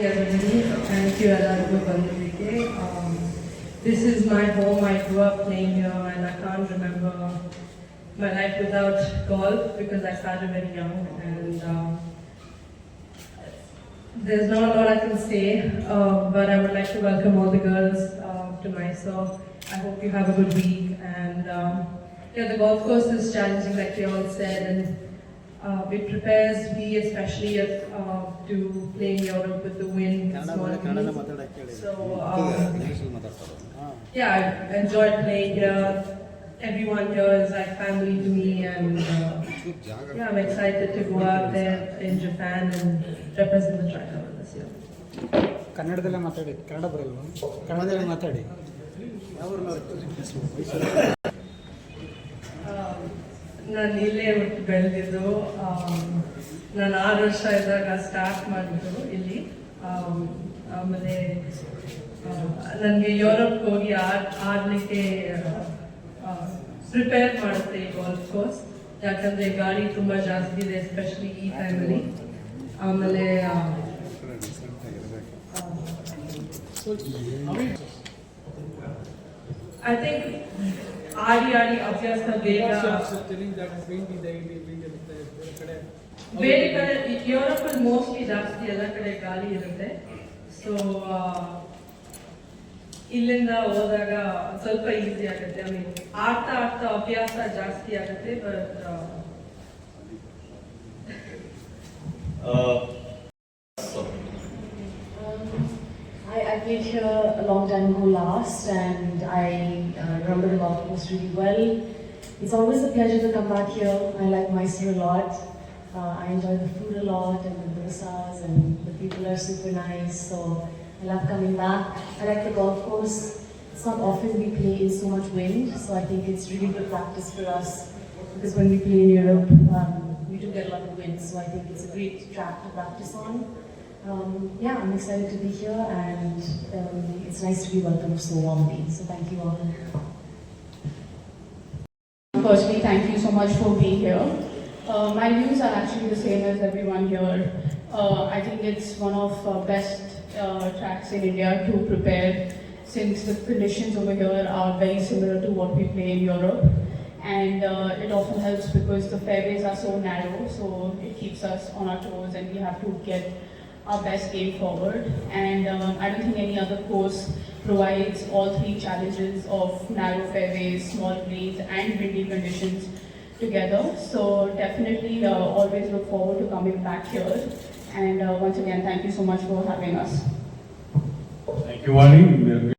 Everybody, thank you ಎಲ್ಲರಿಗೂ ಬಂದಿದ್ದಕ್ಕೆ. This is my home. I grew up playing here and I can't remember my life without golf because I started very young and there's not a lot I can say, but I would like to welcome all the girls to Mysore. I hope you have a good week and yeah, the golf course is challenging like we all said and it prepares me especially to play in Europe with the wind. So yeah, I enjoyed playing here. Everyone here is like family to me and yeah, I'm excited to go out there in Japan and represent the triathlon this year. ಕನ್ನಡದಲ್ಲೇ ಮಾತಾಡಿ, ಕನ್ನಡ ಬರಲ್ವಾ? ಕನ್ನಡದಲ್ಲೇ ಮಾತಾಡಿ. ನಾನು ಇಲ್ಲೇ ಹುಟ್ಟು ಬೆಳೆದಿದ್ದು. ನಾನು 6 ವರ್ಷ ಇದ್ದಾಗ ಸ್ಟಾರ್ಟ್ ಮಾಡಿದ್ದು ಇಲ್ಲಿ. ಆಮೇಲೆ ನನಗೆ ಯುರೋಪ್ಗೆ ಹೋಗಿ ಆಡಲಿಕ್ಕೆ ಪ್ರಿಪೇರ್ ಮಾಡುತ್ತೆ ಈ ಗಾಲ್ಫ್ ಕೋರ್ಸ್, ಯಾಕಂದರೆ ಗಾಳಿ ತುಂಬ ಜಾಸ್ತಿ ಇದೆ ಎಸ್ಪೆಷಲಿ ಈ ಟೈಮಲ್ಲಿ. ಆಮೇಲೆ I think ಆಡಿ ಅಭ್ಯಾಸ ಬೇರೆ ಕಡೆ ಯುರೋಪ್ ಅಲ್ಲಿ ಮೋಸ್ಟ್ಲಿ ಜಾಸ್ತಿ ಎಲ್ಲ ಕಡೆ ಗಾಳಿ ಇರುತ್ತೆ. ಸೊ ಇಲ್ಲಿಂದ ಹೋದಾಗ ಸ್ವಲ್ಪ ಈಸಿ ಆಗುತ್ತೆ. ಐ ಮೀನ್ ಆಡ್ತಾ ಅಭ್ಯಾಸ ಜಾಸ್ತಿ ಆಗುತ್ತೆ. But I played here a long time ago last and I remember the golf course really well. It's always a pleasure to come back here. I like Mysore a lot. I enjoy the food a lot and the dosas and the people are super nice, so I love coming back. I like the golf course. It's not often we play in so much wind, so I think it's really good practice for us because when we play in Europe, we do get a lot of wind, so I think it's a great track to practice on. Yeah, I'm excited to be here and it's nice to be welcomed so warmly. So thank you all. Firstly, thank you so much for being here. My views are actually the same as everyone here. I think it's one of best tracks in India to prepare since the conditions over here are very similar to what we play in Europe. And it often helps because the fairways are so narrow, so it keeps us on our toes and we have to get our best game forward. And I don't think any other course provides all three challenges of narrow fairways, small greens and windy conditions together. So definitely always look forward to coming back here. And once again, thank you so much for having us. Thank you, Vani.